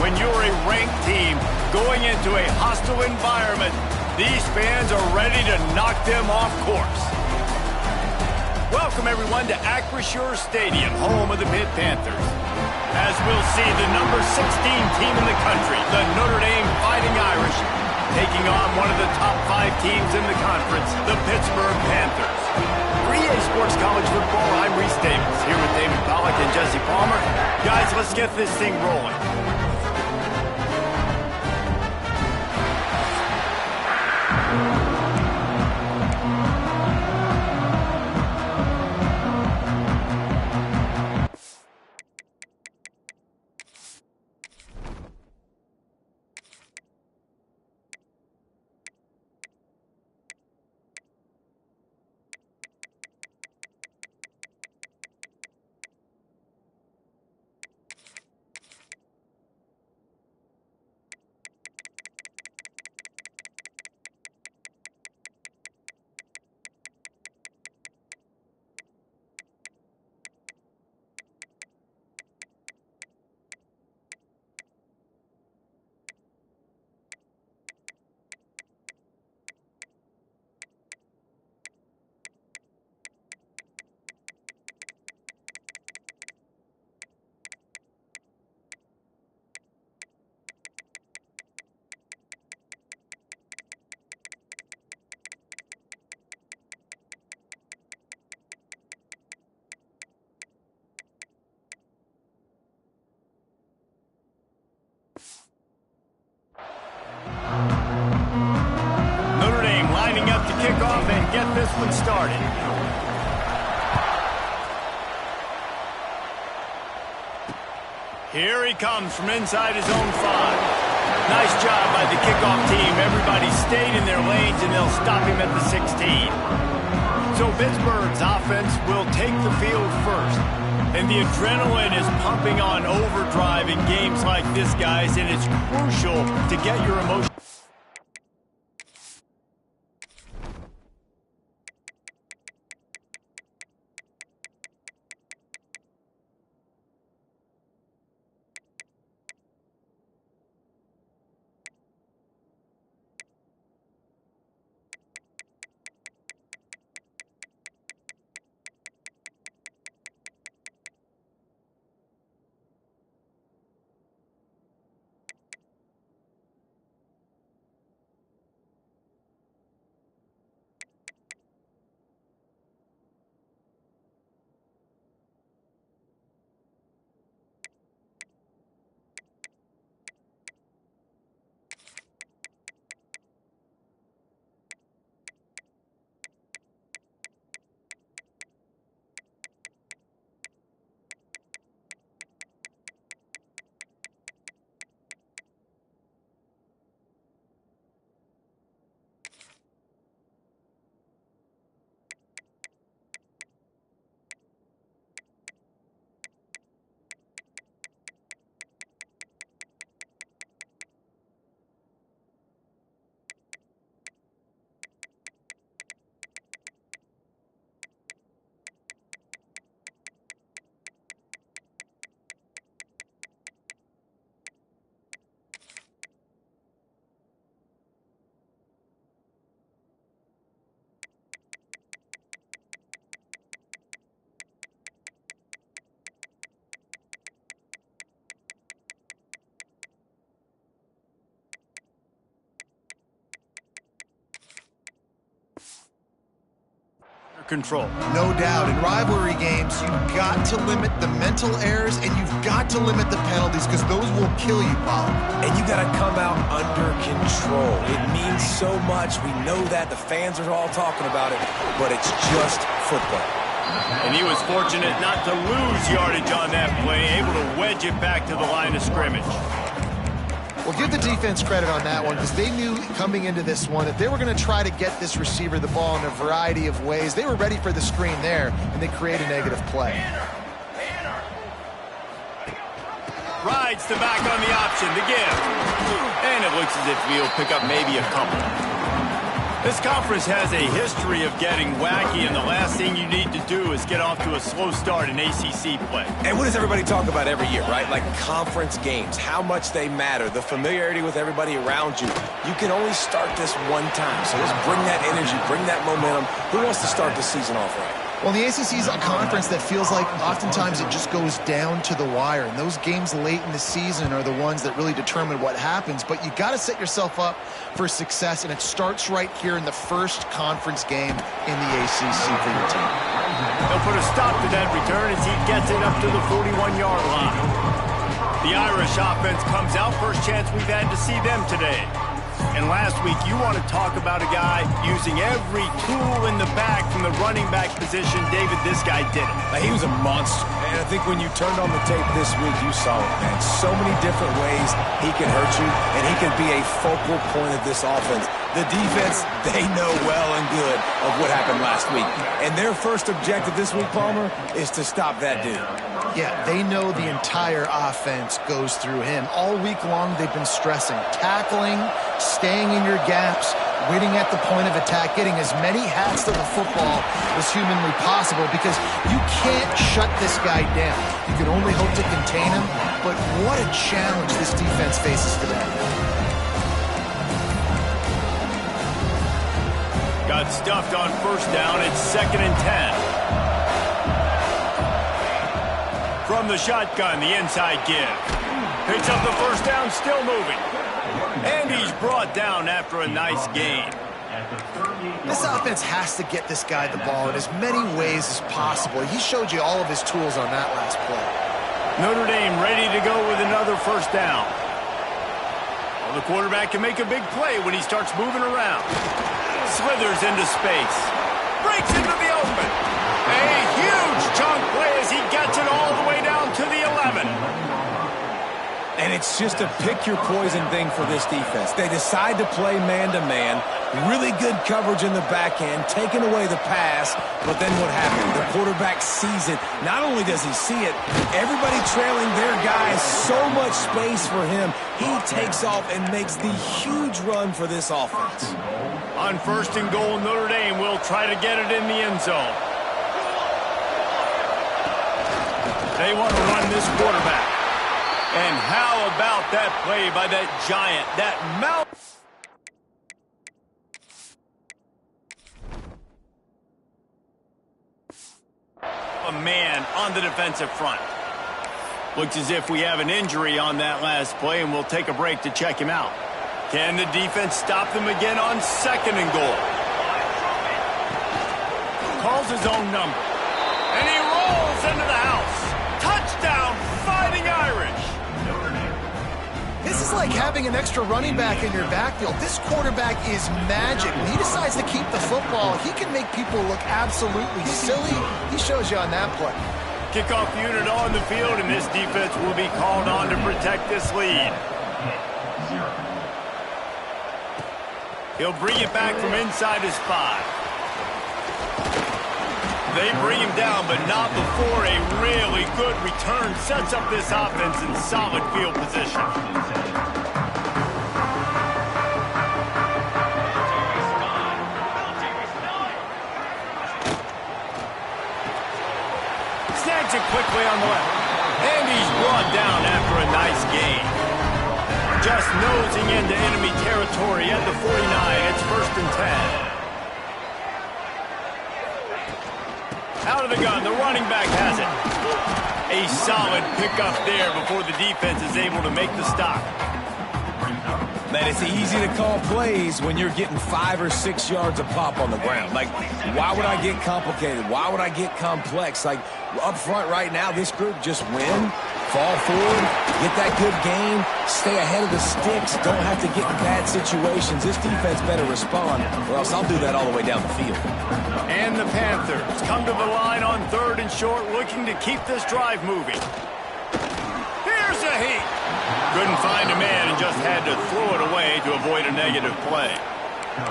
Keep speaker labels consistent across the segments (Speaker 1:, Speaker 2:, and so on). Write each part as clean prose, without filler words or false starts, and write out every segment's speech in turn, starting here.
Speaker 1: When you're a ranked team going into a hostile environment, these fans are ready to knock them off course. Welcome, everyone, to Acrisure Stadium, home of the Pitt Panthers. As we'll see, the number 16 team in the country, the Notre Dame Fighting Irish, taking on one of the top 5 teams in the conference, the Pittsburgh Panthers. For EA Sports College Football, I'm Reese Davis, here with David Pollack and Jesse Palmer. Guys, let's get this thing rolling. Kick off and get this one started. Here he comes from inside his own 5. Nice job by the kickoff team. Everybody stayed in their lanes and they'll stop him at the 16. So Pittsburgh's offense will take the field first. And the adrenaline is pumping on overdrive in games like this, guys, and it's crucial to get your emotions. Control.
Speaker 2: No doubt. In rivalry games, you've got to limit the mental errors and you've got to limit the penalties because those will kill you, Paul.
Speaker 3: And you got to come out under control. It means so much. We know that. The fans are all talking about it, but it's just football.
Speaker 1: And he was fortunate not to lose yardage on that play, able to wedge it back to the line of scrimmage.
Speaker 2: Well, give the defense credit on that one because they knew coming into this one that they were going to try to get this receiver the ball in a variety of ways. They were ready for the screen there, and they create a negative play.
Speaker 1: Rides the back on the option to give. And it looks as if he'll pick up maybe a couple. This conference has a history of getting wacky, and the last thing you need to do is get off to a slow start in ACC play.
Speaker 3: And what does everybody talk about every year, right? Like conference games, how much they matter, the familiarity with everybody around you. You can only start this one time, so let's bring that energy, bring that momentum. Who wants to start the season off right?
Speaker 2: Well, the ACC is a conference that feels like oftentimes it just goes down to the wire. And those games late in the season are the ones that really determine what happens. But you got to set yourself up for success, and it starts right here in the first conference game in the ACC for your team.
Speaker 1: They'll put a stop to that return as he gets it up to the 41-yard line. The Irish offense comes out. First chance we've had to see them today. And last week, you want to talk about a guy using every tool in the bag from the running back position. David, this guy did it.
Speaker 3: He was a monster. And I think when you turned on the tape this week, you saw it, man. So many different ways he can hurt you, and he can be a focal point of this offense. The defense, they know well and good of what happened last week. And their first objective this week, Palmer, is to stop that dude.
Speaker 2: Yeah, they know the entire offense goes through him. All week long, they've been stressing tackling, staying in your gaps, winning at the point of attack, getting as many hats to the football as humanly possible, because you can't shut this guy down. You can only hope to contain him, but what a challenge this defense faces today.
Speaker 1: Got stuffed on first down. It's 2nd and 10. From the shotgun, the inside give. Picks up the first down, still moving. And he's brought down after a nice gain.
Speaker 2: This offense has to get this guy the ball in as many ways as possible. He showed you all of his tools on that last play.
Speaker 1: Notre Dame ready to go with another first down. Well, the quarterback can make a big play when he starts moving around. Slithers into space. Breaks into the open. A huge chunk play as he gets it all the way down to the 11.
Speaker 3: And it's just a pick-your-poison thing for this defense. They decide to play man-to-man, really good coverage in the back end, taking away the pass, but then what happened? The quarterback sees it. Not only does he see it, everybody trailing their guys, so much space for him. He takes off and makes the huge run for this offense.
Speaker 1: On 1st and goal, Notre Dame will try to get it in the end zone. They want to run this quarterback. And how about that play by that giant, that mount? A man on the defensive front. Looks as if we have an injury on that last play, and we'll take a break to check him out. Can the defense stop them again on 2nd and goal? Calls his own number. And he rolls into the house. Touchdown, Fighting Irish.
Speaker 2: This is like having an extra running back in your backfield. This quarterback is magic. When he decides to keep the football, he can make people look absolutely silly. He shows you on that play.
Speaker 1: Kickoff unit on the field, and this defense will be called on to protect this lead. He'll bring it back from inside his 5. They bring him down, but not before a really good return sets up this offense in solid field position. Snags it quickly on the left. And he's brought down after a nice gain. Just nosing into enemy territory at the 49. It's 1st and 10. Out of the gun, the running back has it. A solid pickup there before the defense is able to make the stop.
Speaker 3: Man, it's easy to call plays when you're getting 5 or 6 yards a pop on the ground. Like, why would I get complicated? Why would I get complex? Like, up front right now, this group just win, fall forward, get that good gain, stay ahead of the sticks, don't have to get in bad situations. This defense better respond, or else I'll do that all the way down the field.
Speaker 1: And the Panthers come to the line on 3rd and short, looking to keep this drive moving. Here's a heat. Couldn't find a man and just had to throw it away to avoid a negative play.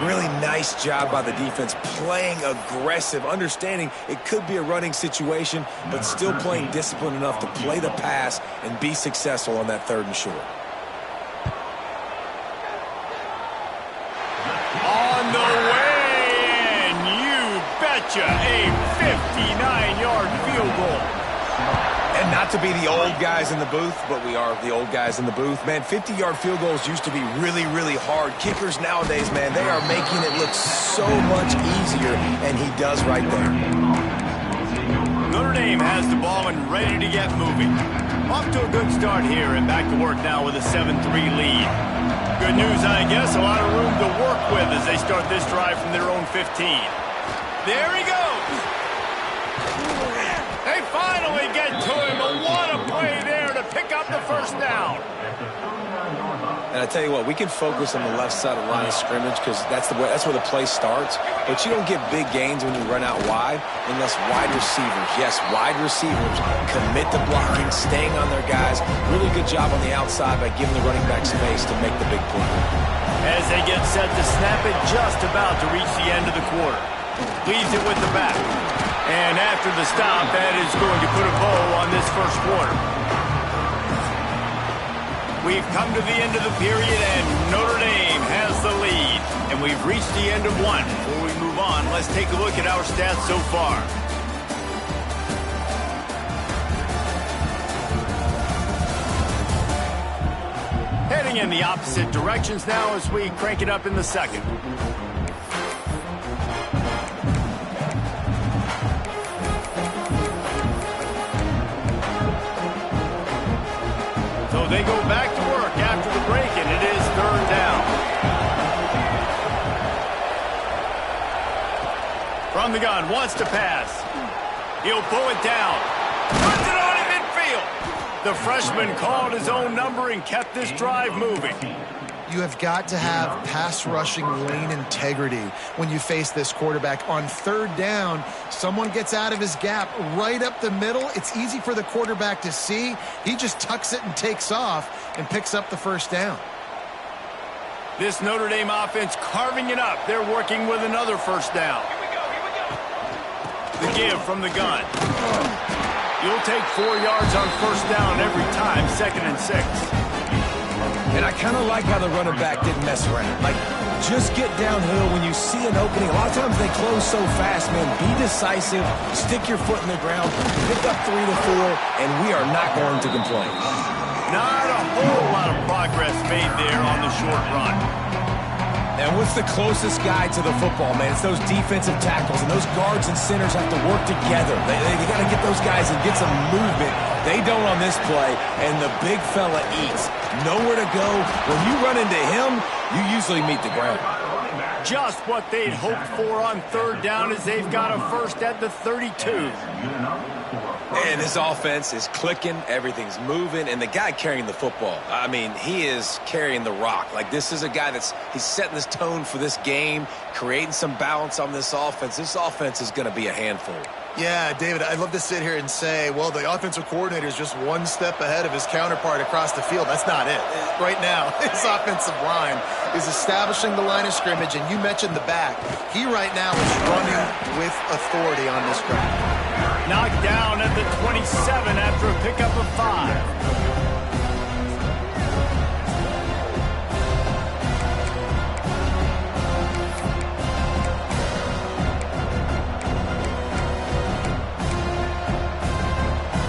Speaker 3: Really nice job by the defense, playing aggressive, understanding it could be a running situation, but still playing disciplined enough to play the pass and be successful on that 3rd and short.
Speaker 1: On the way betcha, a 59-yard field goal.
Speaker 3: And not to be the old guys in the booth, but we are the old guys in the booth. Man, 50-yard field goals used to be really, really hard. Kickers nowadays, man, they are making it look so much easier, and he does right there.
Speaker 1: Notre Dame has the ball and ready to get moving. Off to a good start here and back to work now with a 7-3 lead. Good news, I guess, a lot of room to work with as they start this drive from their own 15. There he goes. They finally get to him, but what a play there to pick up the first down.
Speaker 3: And I tell you what, we can focus on the left side of the line of scrimmage because that's where the play starts. But you don't get big gains when you run out wide unless wide receivers, yes, wide receivers, commit to blocking, staying on their guys. Really good job on the outside by giving the running back space to make the big play.
Speaker 1: As they get set to snap it, just about to reach the end of the quarter. Leaves it with the back. And after the stop, that is going to put a bow on this first quarter. We've come to the end of the period, and Notre Dame has the lead. And we've reached the end of one. Before we move on, let's take a look at our stats so far. Heading in the opposite directions now as we crank it up in the second. So they go back to work after the break, and it is third down. From the gun, wants to pass. He'll pull it down. Puts it on in midfield. The freshman called his own number and kept this drive moving.
Speaker 2: You have got to have pass rushing lane integrity when you face this quarterback. On third down, someone gets out of his gap right up the middle. It's easy for the quarterback to see. He just tucks it and takes off and picks up the first down.
Speaker 1: This Notre Dame offense carving it up. They're working with another first down. The give from the gun. You'll take 4 yards on first down every time, 2nd and 6.
Speaker 3: And I kind of like how the running back didn't mess around. Like, just get downhill when you see an opening. A lot of times they close so fast, man. Be decisive, stick your foot in the ground, pick up 3 to 4, and we are not going to complain.
Speaker 1: Not a whole lot of progress made there on the short run.
Speaker 3: And what's the closest guy to the football, man? It's those defensive tackles, and those guards and centers have to work together. They got to get those guys and get some movement. They don't on this play, and the big fella eats. Nowhere to go. When you run into him, you usually meet the ground.
Speaker 1: Just what they'd hoped for on third down as they've got a first at the 32.
Speaker 3: And this offense is clicking, everything's moving, and the guy carrying the football, I mean, he is carrying the rock. Like, this is a guy he's setting this tone for this game, creating some balance on this offense. This offense is going to be a handful.
Speaker 2: Yeah, David, I'd love to sit here and say, well, the offensive coordinator is just one step ahead of his counterpart across the field. That's not it. Right now, his offensive line is establishing the line of scrimmage, and you mentioned the back. He right now is running with authority on this drive.
Speaker 1: Knocked down at the 27 after a pickup of 5.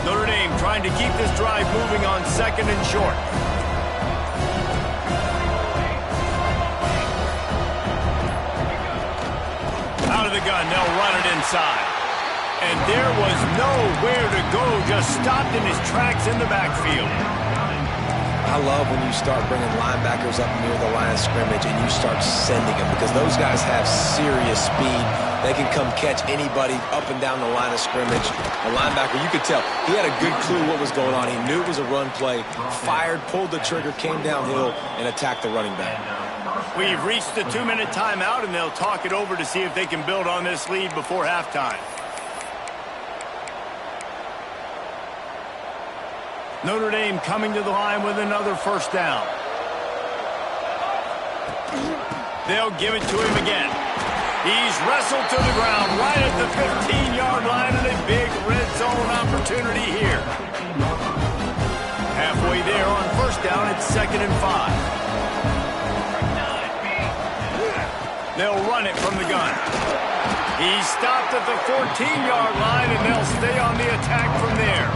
Speaker 1: Notre Dame trying to keep this drive moving on 2nd and short. Out of the gun, they'll run it inside. And there was nowhere to go, just stopped in his tracks in the backfield.
Speaker 3: I love when you start bringing linebackers up near the line of scrimmage and you start sending them because those guys have serious speed. They can come catch anybody up and down the line of scrimmage. The linebacker, you could tell, he had a good clue what was going on. He knew it was a run play, fired, pulled the trigger, came downhill, and attacked the running back.
Speaker 1: We've reached the 2-minute timeout, and they'll talk it over to see if they can build on this lead before halftime. Notre Dame coming to the line with another first down. They'll give it to him again. He's wrestled to the ground right at the 15-yard line, and a big red zone opportunity here. Halfway there on first down, it's 2nd and 5. They'll run it from the gun. He's stopped at the 14-yard line, and they'll stay on the attack from there.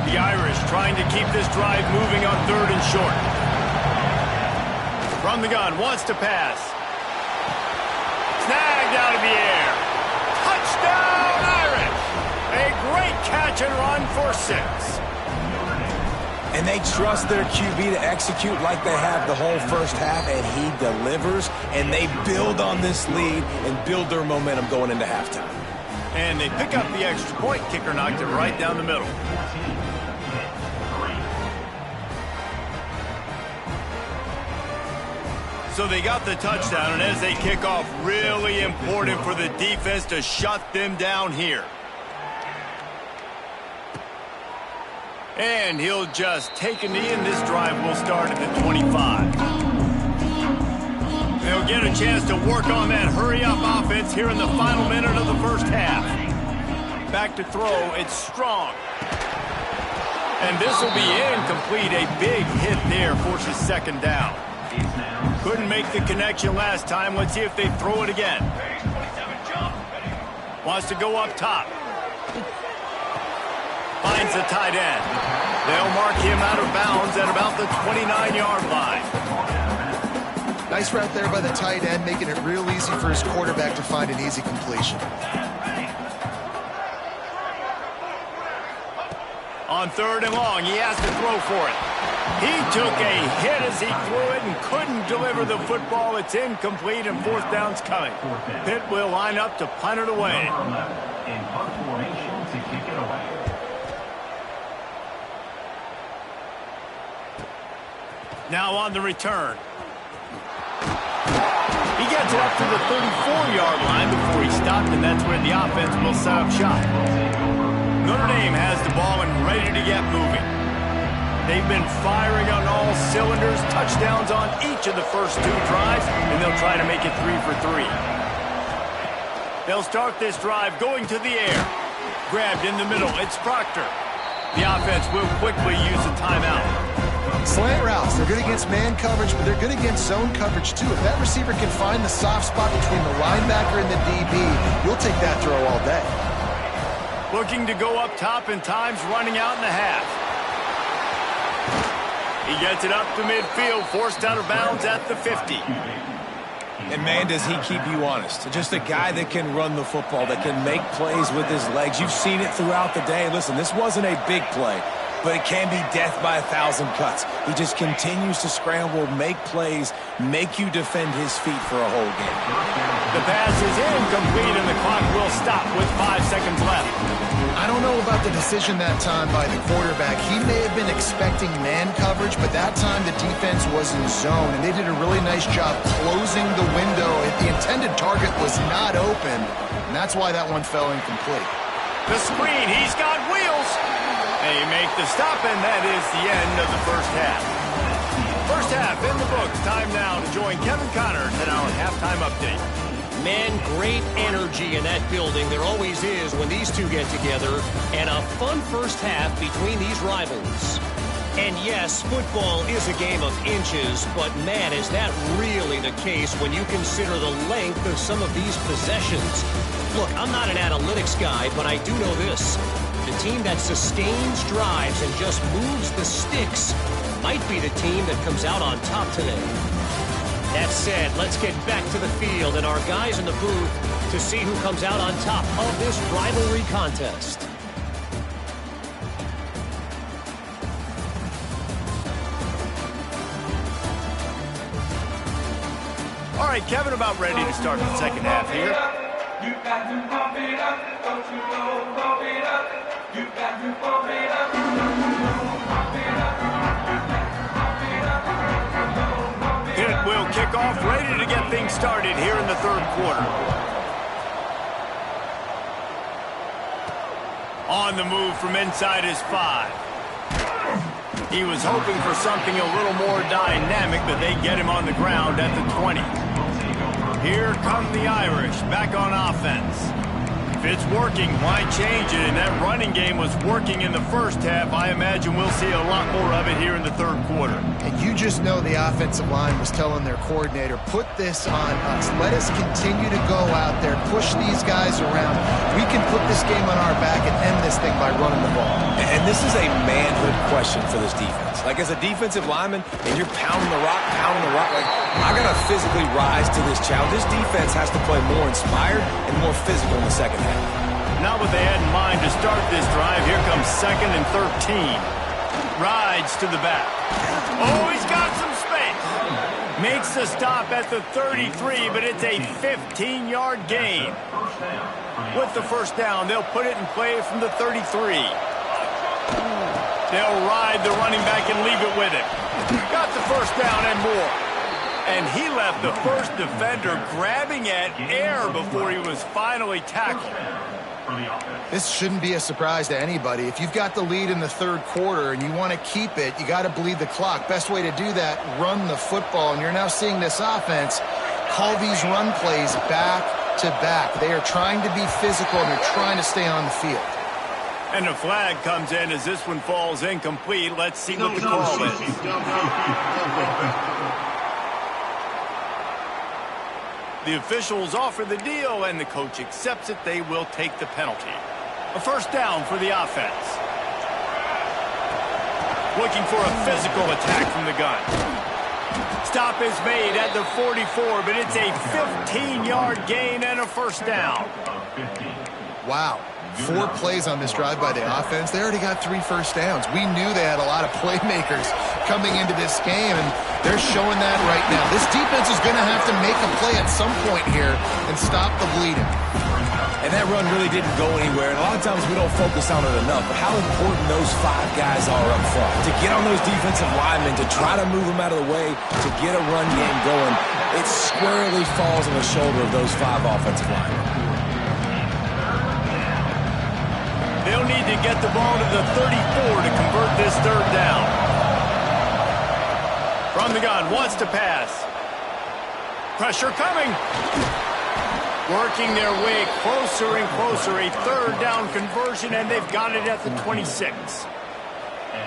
Speaker 1: The Irish trying to keep this drive moving on 3rd and short. From the gun, wants to pass. Snagged out of the air. Touchdown, Irish! A great catch and run for 6.
Speaker 3: And they trust their QB to execute like they have the whole first half, and he delivers, and they build on this lead and build their momentum going into halftime.
Speaker 1: And they pick up the extra point. Kicker knocked it right down the middle. So they got the touchdown, and as they kick off, really important for the defense to shut them down here. And he'll just take a knee, and this drive will start at the 25. They'll get a chance to work on that hurry-up offense here in the final minute of the first half. Back to throw, it's Strong. And this will be incomplete. A big hit there forces 2nd down. Couldn't make the connection last time. Let's see if they throw it again. Wants to go up top. Finds the tight end. They'll mark him out of bounds at about the 29-yard line.
Speaker 2: Nice route there by the tight end, making it real easy for his quarterback to find an easy completion.
Speaker 1: On 3rd and long, he has to throw for it. He took a hit as he threw it and couldn't deliver the football. It's incomplete, and 4th down's coming. Pitt will line up to punt it away.
Speaker 4: In punt formation to kick it away.
Speaker 1: Now on the return. He gets it up to the 34-yard line before he stopped, and that's where the offense will set up shop. Notre Dame has the ball and ready to get moving. They've been firing on all cylinders, touchdowns on each of the first 2 drives, and they'll try to make it 3 for 3. They'll start this drive going to the air. Grabbed in the middle, it's Proctor. The offense will quickly use a timeout.
Speaker 2: Slant routes, they're good against man coverage, but they're good against zone coverage too. If that receiver can find the soft spot between the linebacker and the DB, you'll take that throw all day.
Speaker 1: Looking to go up top, and time's running out in the half. He gets it up to midfield, forced out of bounds at the 50.
Speaker 3: And, man, does he keep you honest. Just a guy that can run the football, that can make plays with his legs. You've seen it throughout the day. Listen, this wasn't a big play, but it can be death by 1,000 cuts. He just continues to scramble, make plays, make you defend his feet for a whole game.
Speaker 1: The pass is incomplete, and the clock will stop with 5 seconds left.
Speaker 2: I don't know about the decision that time by the quarterback. He may have been expecting man coverage, but that time the defense was in zone, and they did a really nice job closing the window. The intended target was not open, and that's why that one fell incomplete.
Speaker 1: The screen, he's got wheels. They make the stop, and that is the end of the first half. First half in the books. Time now to join Kevin Connors in our halftime update.
Speaker 5: Man, great energy in that building. There always is when these two get together. And a fun first half between these rivals. And yes, football is a game of inches, but man, is that really the case when you consider the length of some of these possessions. Look, I'm not an analytics guy, but I do know this. The team that sustains drives and just moves the sticks might be the team that comes out on top today. That said, let's get back to the field and our guys in the booth to see who comes out on top of this rivalry contest.
Speaker 1: All right, Kevin, about ready to start the second half here.
Speaker 6: You got to pump it up, don't you know, pump it up. You got to pump it up, don't you know, pump it up.
Speaker 1: Pitt will kick off, ready to get things started here in the third quarter. On the move from inside his 5. He was hoping for something a little more dynamic, but they get him on the ground at the 20. Here come the Irish, back on offense. If it's working, why change it? And that running game was working in the first half. I imagine we'll see a lot more of it here in the third quarter.
Speaker 2: And you just know the offensive line was telling their coordinator, put this on us. Let us continue to go out there, push these guys around. We can put this game on our back and end this thing by running the ball.
Speaker 3: And this is a manhood question for this defense. Like, as a defensive lineman, and you're pounding the rock, like, I got to physically rise to this challenge. This defense has to play more inspired and more physical in the second half.
Speaker 1: Not what they had in mind to start this drive. Here comes 2nd and 13. Rides to the back. Oh, he's got some space. Makes the stop at the 33, but it's a 15-yard gain. With the first down, they'll put it in play from the 33. They'll ride the running back and leave it with him. Got the first down and more. And he left the first defender grabbing at air before he was finally tackled.
Speaker 2: This shouldn't be a surprise to anybody. If you've got the lead in the third quarter and you want to keep it, you got to bleed the clock. Best way to do that, run the football. And you're now seeing this offense call these run plays back to back. They are trying to be physical and they're trying to stay on the field.
Speaker 1: And the flag comes in as this one falls incomplete. Let's see what the call is. The officials offer the deal, and the coach accepts it. They will take the penalty. A first down for the offense. Looking for a physical attack from the gun. Stop is made at the 44, but it's a 15-yard gain and a first down.
Speaker 2: Wow. 4 plays on this drive by the offense. They already got 3 first downs. We knew they had a lot of playmakers coming into this game, and they're showing that right now. This defense is going to have to make a play at some point here and stop the bleeding.
Speaker 3: And that run really didn't go anywhere, and a lot of times we don't focus on it enough, but how important those 5 guys are up front. To get on those defensive linemen, to try to move them out of the way, to get a run game going, it squarely falls on the shoulder of those 5 offensive linemen.
Speaker 1: They'll need to get the ball to the 34 to convert this third down. From the gun, wants to pass. Pressure coming. Working their way closer and closer. A third down conversion, and they've got it at the 26.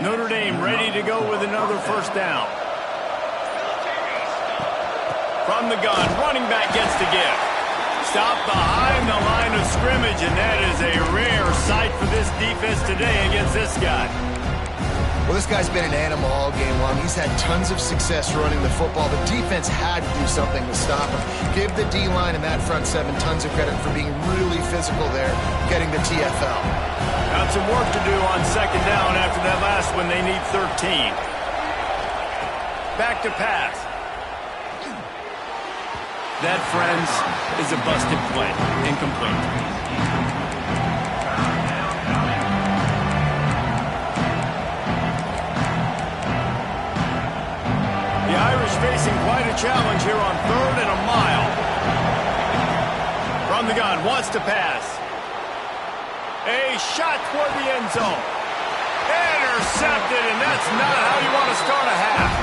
Speaker 1: Notre Dame ready to go with another first down. From the gun, running back gets to give. Stop behind the line of scrimmage, and that is a rare sight for this defense today against this guy.
Speaker 2: Well, this guy's been an animal all game long. He's had tons of success running the football. The defense had to do something to stop him. Give the D-line and that front 7 tons of credit for being really physical there, getting the TFL.
Speaker 1: Got some work to do on second down after that last one. They need 13. Back to pass. That, friends, is a busted play. Incomplete. The Irish facing quite a challenge here on 3rd and a mile. From the gun, wants to pass. A shot toward the end zone. Intercepted, and that's not how you want to start a half.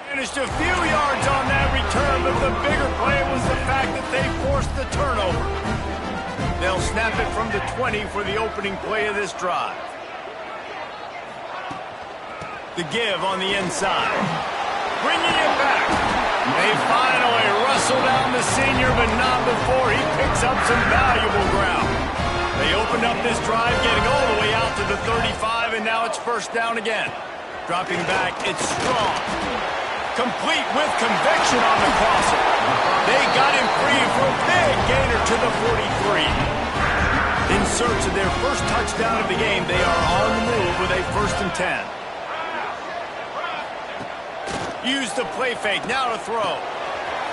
Speaker 1: Finished a few yards on that return, but the bigger play was the fact that they forced the turnover. They'll snap it from the 20 for the opening play of this drive. The give on the inside. Bringing it back. They finally wrestle down the senior, but not before he picks up some valuable ground. They opened up this drive, getting all the way out to the 35, and now it's first down again. Dropping back, it's Strong. Complete with conviction on the crosser. They got him free for a big gainer to the 43. In search of their first touchdown of the game, they are on the move with a 1st and 10. Use the play fake, now to throw.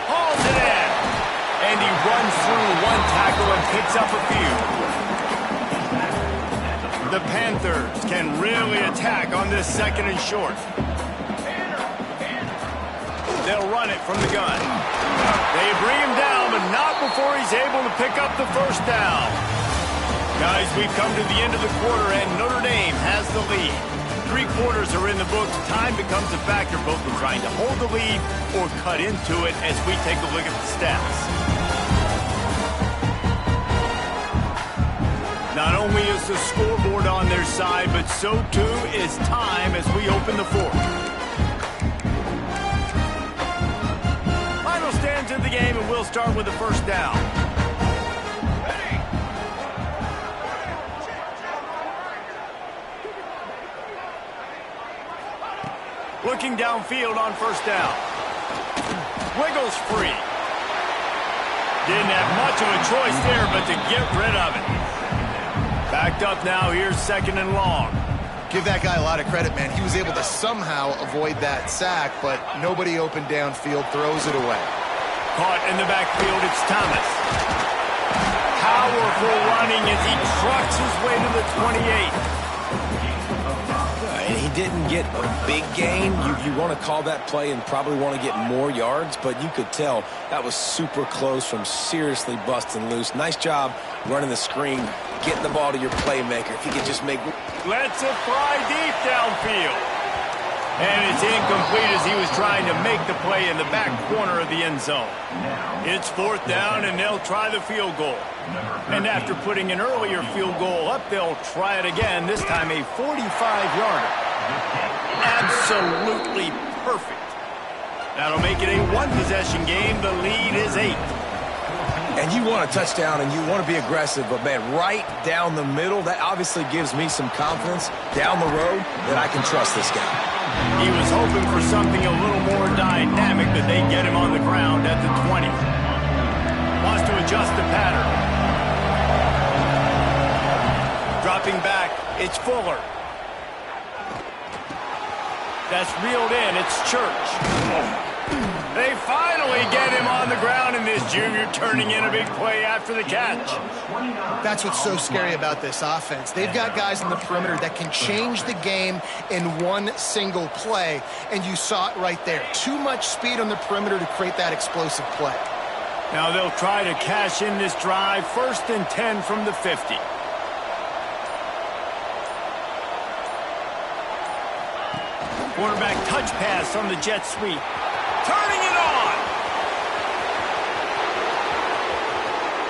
Speaker 1: Hauls it in. And he runs through one tackle and picks up a few. The Panthers can really attack on this 2nd and short. They'll run it from the gun. They bring him down, but not before he's able to pick up the first down. Guys, we've come to the end of the quarter, and Notre Dame has the lead. 3 quarters are in the books, time becomes a factor both in trying to hold the lead or cut into it as we take a look at the stats. Not only is the scoreboard on their side, but so too is time as we open the fourth. Final stands of the game, and we'll start with the first down. Looking downfield on first down. Wiggles free. Didn't have much of a choice there, but to get rid of it. Backed up now, here's 2nd and long.
Speaker 2: Give that guy a lot of credit, man. He was able to somehow avoid that sack, but nobody open downfield, throws it away.
Speaker 1: Caught in the backfield, it's Thomas. Powerful running as he trucks his way to the 28.
Speaker 3: And he didn't get a big gain. You want to call that play and probably want to get more yards, but you could tell that was super close from seriously busting loose. Nice job running the screen, getting the ball to your playmaker. If he could just make...
Speaker 1: Lets it fly deep downfield. And it's incomplete as he was trying to make the play in the back corner of the end zone. It's 4th down, and they'll try the field goal. And after putting an earlier field goal up, they'll try it again, this time a 45-yarder. Absolutely perfect. That'll make it a 1-possession game. The lead is 8.
Speaker 3: And you want a touchdown and you want to be aggressive, but, man, right down the middle, that obviously gives me some confidence down the road that I can trust this guy.
Speaker 1: He was hoping for something a little more dynamic, but they get him on the ground at the 20. Wants to adjust the pattern. Dropping back, it's Fuller. That's reeled in, it's Church. They finally get him on the ground, and this junior turning in a big play after the catch.
Speaker 2: That's what's so scary about this offense. They've got guys in the perimeter that can change the game in one single play, and you saw it right there. Too much speed on the perimeter to create that explosive play.
Speaker 1: Now they'll try to cash in this drive. 1st and 10 from the 50. Quarterback touch pass on the jet sweep. Turning it on.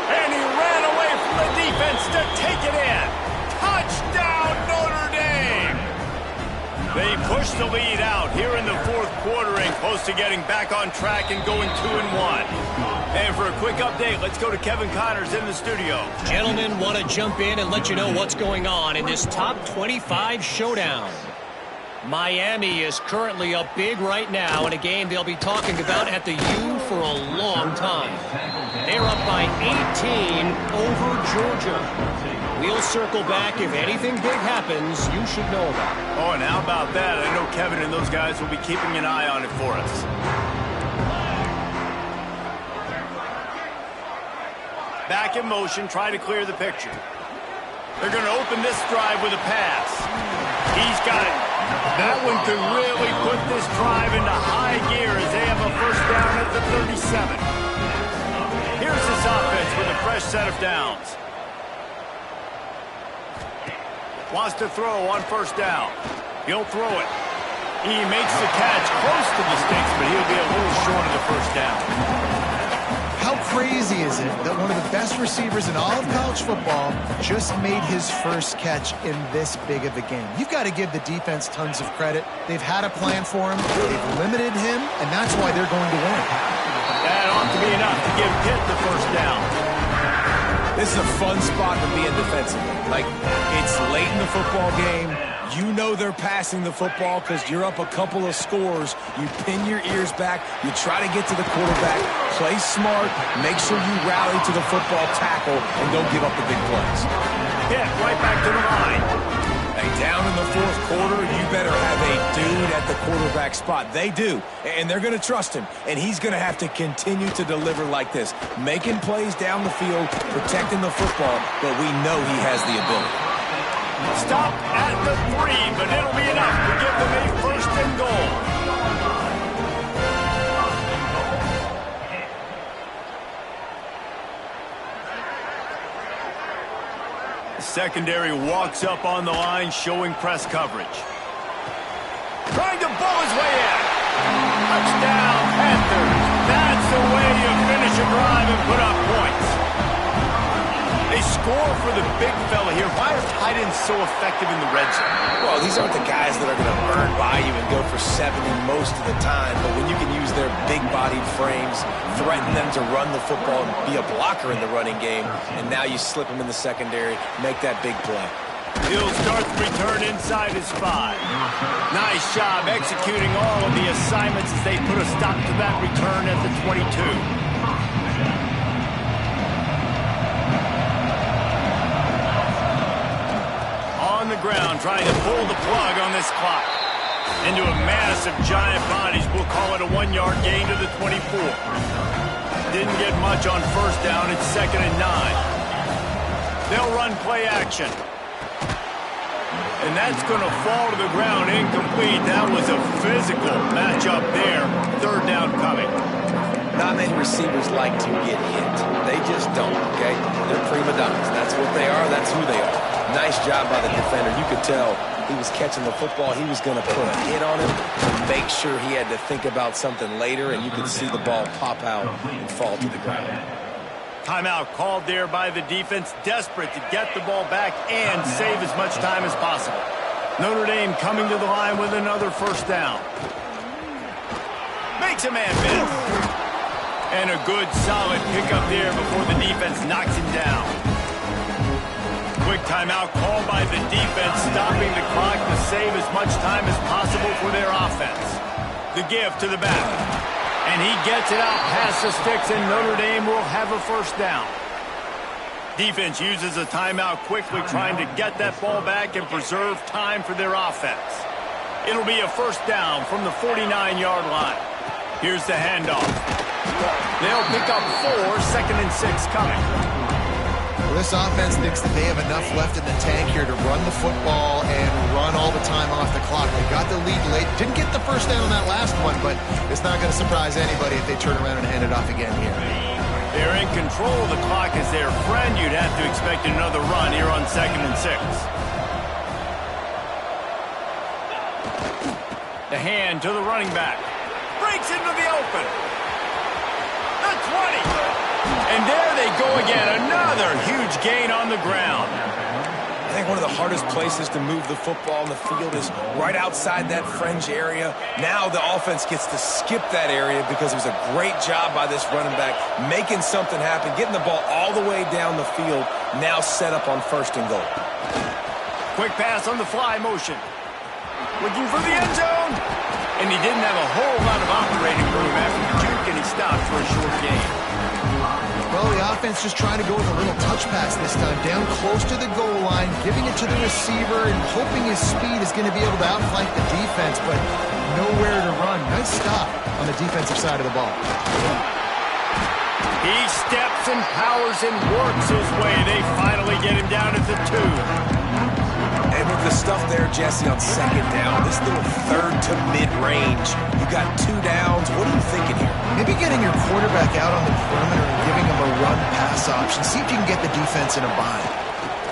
Speaker 1: And he ran away from the defense to take it in. Touchdown, Notre Dame. They push the lead out here in the 4th quarter and close to getting back on track and going 2-1. And for a quick update, let's go to Kevin Connors in the studio.
Speaker 5: Gentlemen, want to jump in and let you know what's going on in this top 25 showdown. Miami is currently up big right now in a game they'll be talking about at the U for a long time. They're up by 18 over Georgia. We'll circle back. If anything big happens, you should know about it.
Speaker 1: Oh, and how about that? I know Kevin and those guys will be keeping an eye on it for us. Back in motion, try to clear the picture. They're going to open this drive with a pass. He's got it. That one could really put this drive into high gear as they have a 1st down at the 37. Here's this offense with a fresh set of downs. Wants to throw on 1st down. He'll throw it. He makes the catch close to the sticks, but he'll be a little short of the 1st down.
Speaker 2: How crazy is it that one of the best receivers in all of college football just made his first catch in this big of a game? You've got to give the defense tons of credit. They've had a plan for him. They've limited him, and that's why they're going to win.
Speaker 1: That ought to be enough to give Pitt the 1st down.
Speaker 3: This is a fun spot to be in defensively. Like, it's late in the football game. You know they're passing the football because you're up a couple of scores. You pin your ears back. You try to get to the quarterback. Play smart. Make sure you rally to the football tackle and don't give up the big plays.
Speaker 1: Pitt right back to the line.
Speaker 3: Hey, down in the 4th quarter, you better have a dude at the quarterback spot. They do, and they're going to trust him, and he's going to have to continue to deliver like this, making plays down the field, protecting the football, but we know he has the ability.
Speaker 1: Stop at the 3, but it'll be enough to give them a 1st and goal. The secondary walks up on the line, showing press coverage. score for the big fella here. Why are tight ends so effective in the red zone?
Speaker 3: Well, these aren't the guys that are going to burn by you and go for 70 most of the time, but when you can use their big-bodied frames, threaten them to run the football and be a blocker in the running game, and now you slip them in the secondary, make that big play.
Speaker 1: He'll start the return inside his 5. Nice job executing all of the assignments as they put a stop to that return at the 22. On the ground, trying to pull the plug on this clock. Into a massive giant bodies. We'll call it a 1-yard gain to the 24. Didn't get much on first down. It's 2nd and 9. They'll run play action. And that's going to fall to the ground incomplete. That was a physical matchup there. 3rd down coming.
Speaker 3: Not many receivers like to get hit. They just don't, okay? They're prima donnas. That's what they are. That's who they are. Nice job by the defender. You could tell he was catching the football. He was going to put a hit on him to make sure he had to think about something later, and you could see the ball pop out and fall to the ground.
Speaker 1: Timeout called there by the defense, desperate to get the ball back and save as much time as possible. Notre Dame coming to the line with another 1st down. Makes a man miss. And a good, solid pickup there before the defense knocks him down. Quick timeout called by the defense, stopping the clock to save as much time as possible for their offense. The give to the back. And he gets it out past the sticks, and Notre Dame will have a 1st down. Defense uses a timeout quickly, trying to get that ball back and preserve time for their offense. It'll be a 1st down from the 49-yard line. Here's the handoff. They'll pick up 4, 2nd and 6 coming.
Speaker 2: Well, this offense thinks that they have enough left in the tank here to run the football and run all the time off the clock. They got the lead late. Didn't get the 1st down on that last one, but it's not going to surprise anybody if they turn around and hand it off again here.
Speaker 1: They're in control of the clock as their friend. You'd have to expect another run here on 2nd and 6. The hand to the running back. Breaks into the open. The 20. And there they go again. Another huge gain on the ground.
Speaker 3: I think one of the hardest places to move the football on the field is right outside that fringe area. Now the offense gets to skip that area because it was a great job by this running back making something happen, getting the ball all the way down the field, now set up on 1st and goal.
Speaker 1: Quick pass on the fly motion. Looking for the end zone. And he didn't have a whole lot of operating room after the juke, and he stopped for a short gain.
Speaker 2: Well, the offense just trying to go with a little touch pass this time, down close to the goal line, giving it to the receiver and hoping his speed is going to be able to outflank the defense, but nowhere to run. Nice stop on the defensive side of the ball.
Speaker 1: He steps and powers and works his way. They finally get him down at the 2.
Speaker 3: And with the stuff there, Jesse, on 2nd down, this little 3rd to mid-range, you got 2 downs. What are you thinking here?
Speaker 2: Maybe getting your quarterback out on the perimeter and giving him a run-pass option. See if you can get the defense in a bind.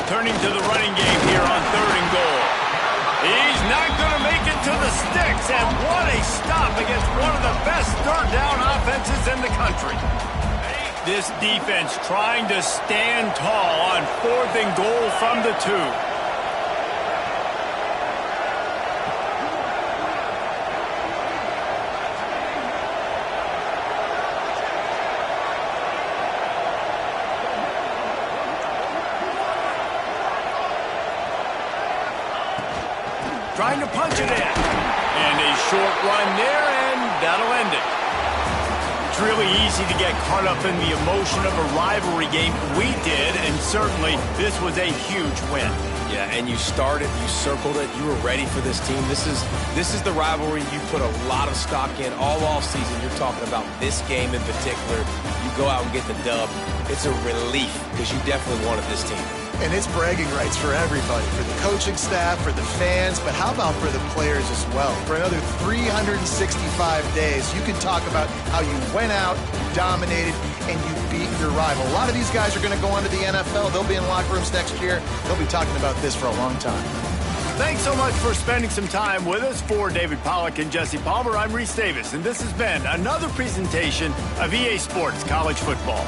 Speaker 1: Turning to the running game here on 3rd and goal. He's not going to make it to the sticks, and what a stop against one of the best 3rd down offenses in the country. This defense trying to stand tall on 4th and goal from the 2. Trying to punch it in. And a short run there, and that'll end it. It's really easy to get caught up in the emotion of a rivalry game. We did, and certainly this was a huge win.
Speaker 3: Yeah, and you started, you circled it, you were ready for this team. This is the rivalry you put a lot of stock in all offseason. You're talking about this game in particular. You go out and get the dub. It's a relief because you definitely wanted this team.
Speaker 2: And it's bragging rights for everybody, for the coaching staff, for the fans, but how about for the players as well? For another 365 days, you can talk about how you went out, dominated, and you beat your rival. A lot of these guys are going to go on to the NFL. They'll be in locker rooms next year. They'll be talking about this for a long time.
Speaker 1: Thanks so much for spending some time with us. For David Pollack and Jesse Palmer, I'm Reese Davis, and this has been another presentation of EA Sports College Football.